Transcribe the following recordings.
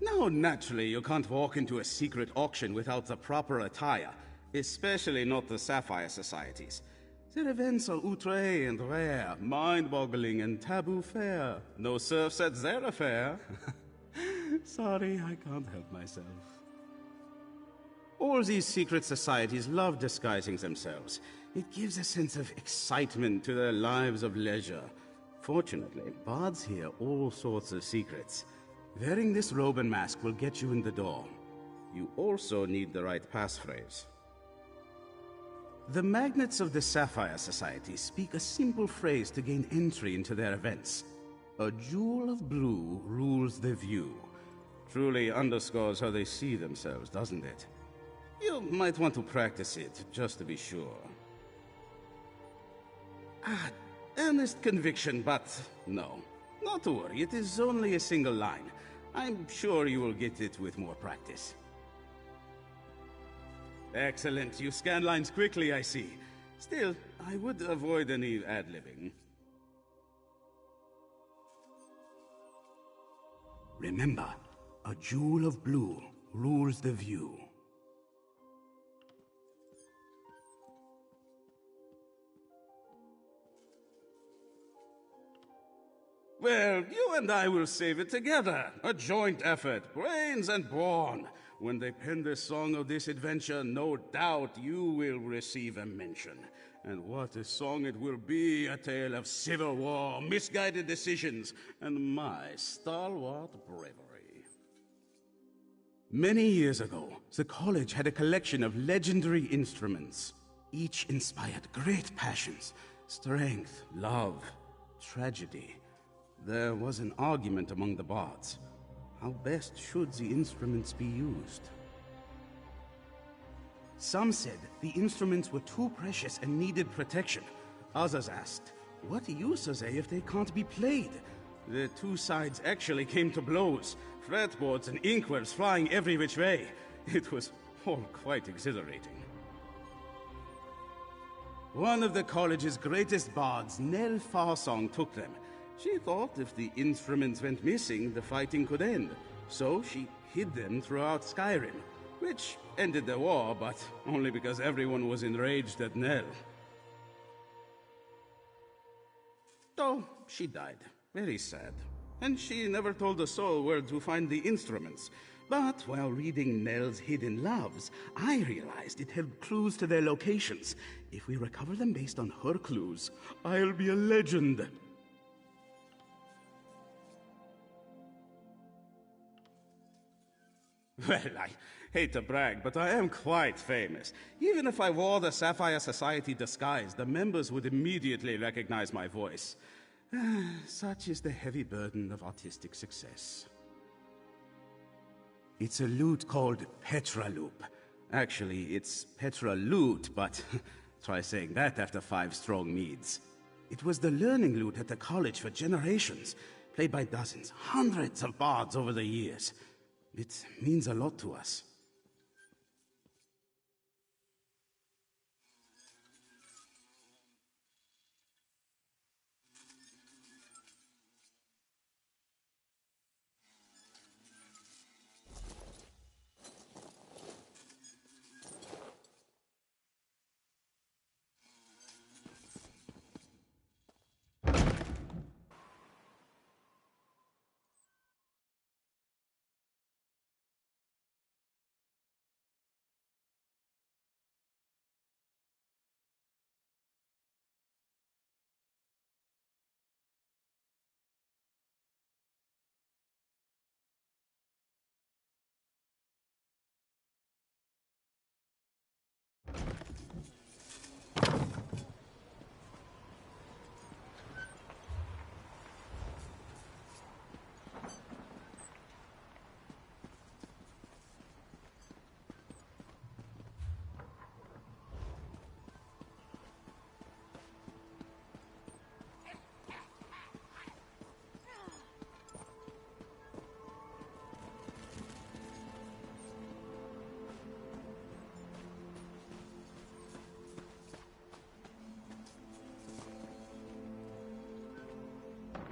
Now, naturally, you can't walk into a secret auction without the proper attire, especially not the Sapphire Societies. Their events are outre and rare, mind-boggling and taboo fair. No serfs at their affair. Sorry, I can't help myself. All these secret societies love disguising themselves. It gives a sense of excitement to their lives of leisure. Fortunately, bards hear all sorts of secrets. Wearing this robe and mask will get you in the door. You also need the right passphrase. The magnates of the Sapphire Society speak a simple phrase to gain entry into their events. A jewel of blue rules the view. Truly underscores how they see themselves, doesn't it? You might want to practice it, just to be sure. Earnest conviction, but no. Not to worry, it is only a single line. I'm sure you will get it with more practice. Excellent. You scan lines quickly, I see. Still, I would avoid any ad-libbing. Remember, a jewel of blue rules the view. Well, you and I will save it together. A joint effort, brains and brawn. When they pen the song of this adventure, no doubt you will receive a mention. And what a song it will be, a tale of civil war, misguided decisions, and my stalwart bravery. Many years ago, the college had a collection of legendary instruments. Each inspired great passions, strength, love, tragedy. There was an argument among the bards. How best should the instruments be used? Some said the instruments were too precious and needed protection. Others asked, what use are they if they can't be played? The two sides actually came to blows, fretboards and inkwells flying every which way. It was all quite exhilarating. One of the college's greatest bards, Nell Farsong, took them. She thought if the instruments went missing, the fighting could end. So she hid them throughout Skyrim, which ended the war, but only because everyone was enraged at Nell. So she died. Very sad. And she never told a soul where to find the instruments. But while reading Nell's Hidden Loves, I realized it held clues to their locations. If we recover them based on her clues, I'll be a legend. Well, I hate to brag, but I am quite famous. Even if I wore the Sapphire Society disguise, the members would immediately recognize my voice. Such is the heavy burden of artistic success. It's a lute called Petraloop. Actually, it's Petralute, but try saying that after 5 strong meads. It was the learning lute at the college for generations, played by dozens, hundreds of bards over the years. It means a lot to us.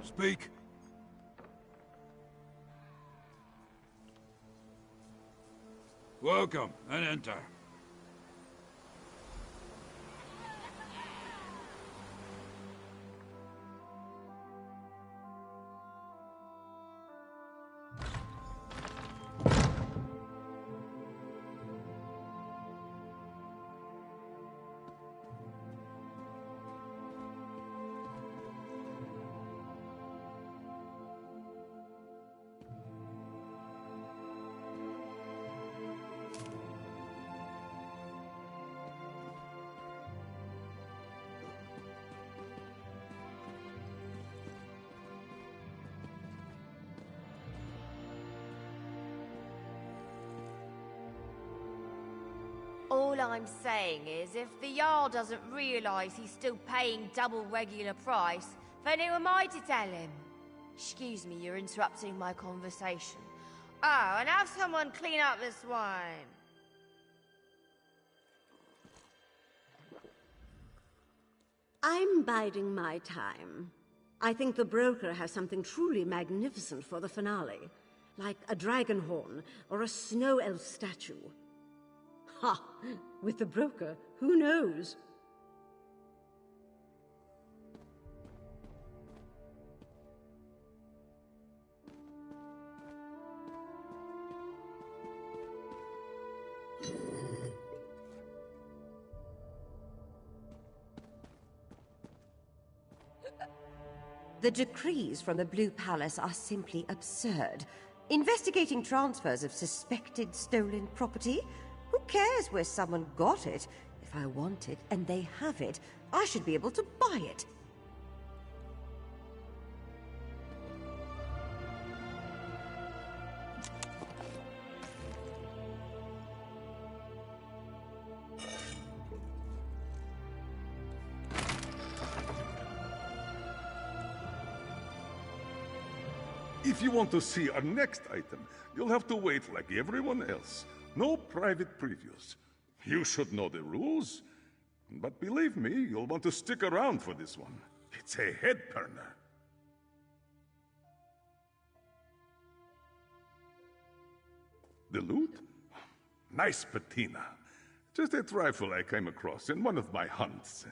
Speak. Welcome, and enter. All I'm saying is, if the Jarl doesn't realise he's still paying double regular price, then who am I to tell him? Excuse me, you're interrupting my conversation. Oh, and have someone clean up this wine. I'm biding my time. I think the broker has something truly magnificent for the finale, like a dragon horn or a snow elf statue. Ha! With the broker, who knows? The decrees from the Blue Palace are simply absurd. Investigating transfers of suspected stolen property? Who cares where someone got it? If I want it and they have it, I should be able to buy it. If you want to see our next item, you'll have to wait like everyone else. No private previews. You should know the rules. But believe me, you'll want to stick around for this one. It's a head-turner. The loot? Nice patina. Just a trifle I came across in one of my hunts.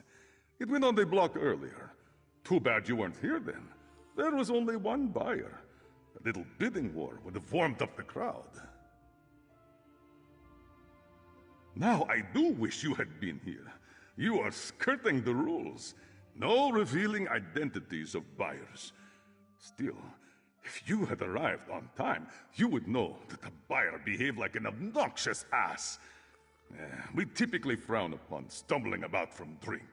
It went on the block earlier. Too bad you weren't here then. There was only one buyer. A little bidding war would have warmed up the crowd. Now I do wish you had been here. You are skirting the rules. No revealing identities of buyers. Still, if you had arrived on time, you would know that the buyer behaved like an obnoxious ass. We typically frown upon stumbling about from drink.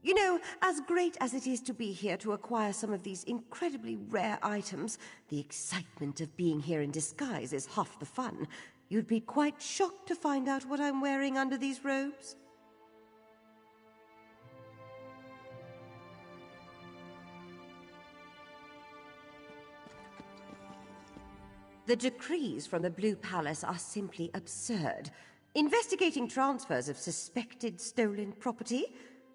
You know, as great as it is to be here to acquire some of these incredibly rare items, the excitement of being here in disguise is half the fun. You'd be quite shocked to find out what I'm wearing under these robes. The decrees from the Blue Palace are simply absurd. Investigating transfers of suspected stolen property?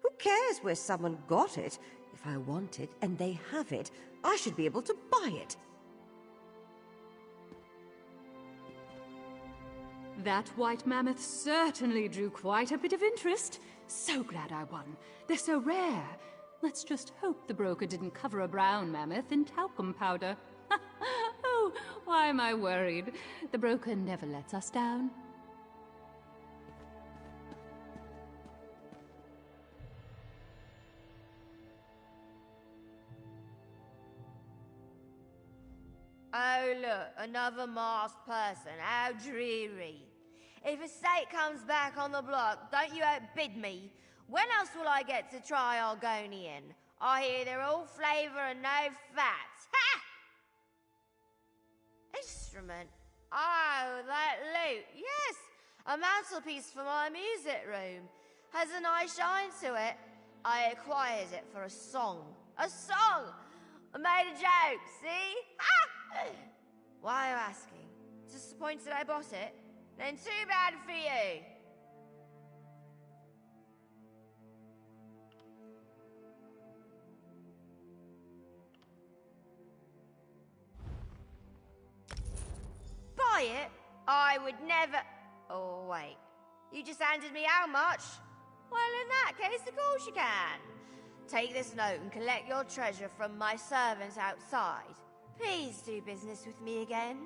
Who cares where someone got it? If I want it and they have it, I should be able to buy it. That white mammoth certainly drew quite a bit of interest. So glad I won. They're so rare. Let's just hope the broker didn't cover a brown mammoth in talcum powder. Oh, why am I worried? The broker never lets us down. Oh, look, another masked person. How dreary. If a steak comes back on the block, don't you outbid me. When else will I get to try Argonian? I hear they're all flavour and no fat. Ha! Instrument. Oh, that lute. Yes, a mantelpiece for my music room. Has a nice shine to it. I acquired it for a song. A song! I made a joke, see? Ha! Why are you asking? Disappointed I bought it? Then too bad for you. buy it, I would never... Oh, wait. You just handed me how much? Well, in that case, of course you can. Take this note and collect your treasure from my servants outside. Please do business with me again.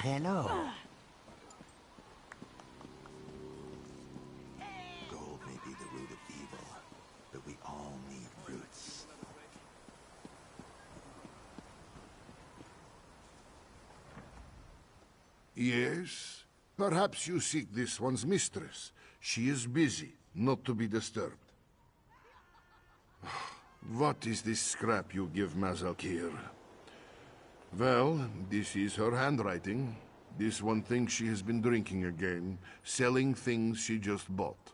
Hello. Gold may be the root of evil, but we all need roots. Yes? Perhaps you seek this one's mistress. She is busy, not to be disturbed. What is this scrap you give Mazalkir? Well, this is her handwriting. This one thinks she has been drinking again, selling things she just bought.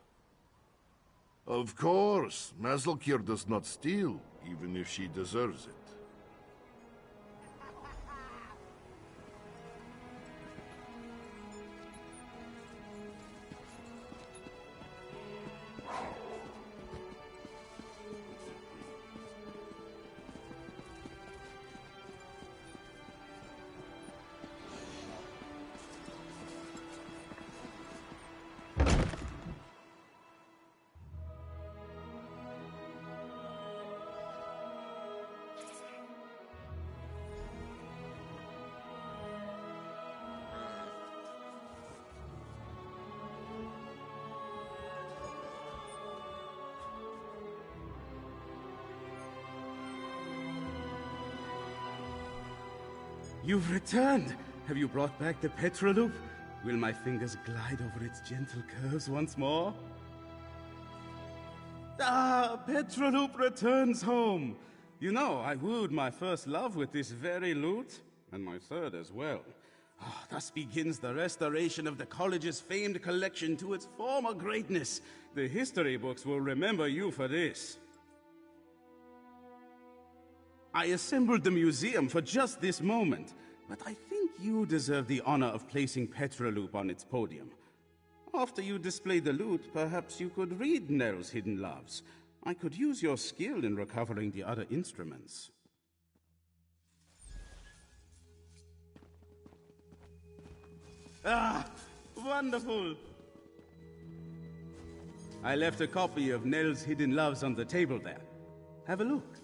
Of course, Mazalkir does not steal, even if she deserves it. You've returned! Have you brought back the Petroloop? Will my fingers glide over its gentle curves once more? Ah, Petroloop returns home! You know, I wooed my first love with this very loot, and my third as well. Ah, thus begins the restoration of the college's famed collection to its former greatness. The history books will remember you for this. I assembled the museum for just this moment, but I think you deserve the honor of placing Petroloop on its podium. After you display the loot, perhaps you could read Nell's hidden loves. I could use your skill in recovering the other instruments. Ah, wonderful! I left a copy of Nell's hidden loves on the table there. Have a look.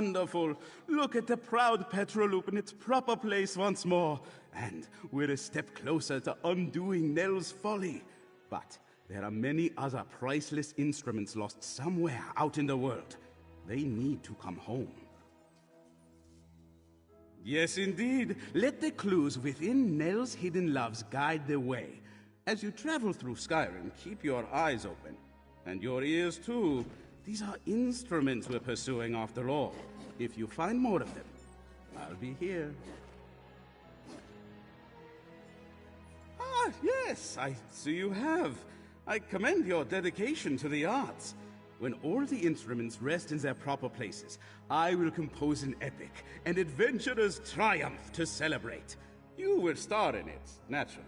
wonderful. Look at the proud Petroloop in its proper place once more. And we're a step closer to undoing Nell's folly. But there are many other priceless instruments lost somewhere out in the world. They need to come home. Yes, indeed. Let the clues within Nell's hidden loves guide the way. As you travel through Skyrim, keep your eyes open. And your ears, too. These are instruments we're pursuing after all. If you find more of them, I'll be here. Ah, yes, I see you have. I commend your dedication to the arts. When all the instruments rest in their proper places, I will compose an epic, an adventurer's triumph to celebrate. You will star in it, naturally.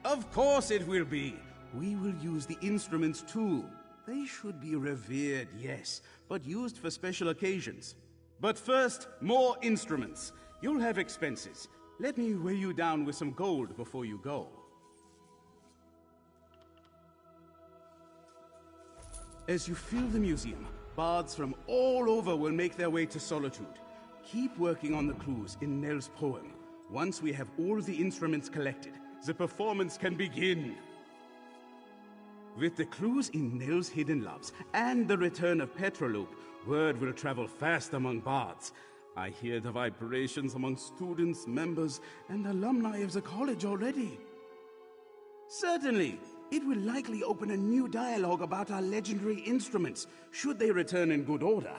Of course it will be. We will use the instruments too. They should be revered, yes, but used for special occasions. But first, more instruments. You'll have expenses. Let me weigh you down with some gold before you go. As you fill the museum, bards from all over will make their way to Solitude. Keep working on the clues in Nell's poem. Once we have all the instruments collected, the performance can begin. With the clues in Nell's hidden loves and the return of Petroloop, word will travel fast among bards. I hear the vibrations among students, members, and alumni of the college already. Certainly. It will likely open a new dialogue about our legendary instruments, should they return in good order.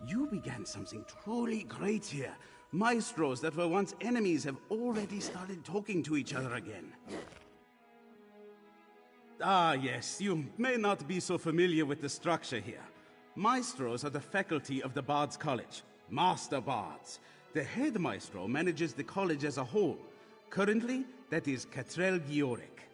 You began something truly great here. Maestros that were once enemies have already started talking to each other again. Ah, yes, you may not be so familiar with the structure here. Maestros are the faculty of the Bards College, Master Bards. The head maestro manages the college as a whole. Currently, that is Catrell Gioric.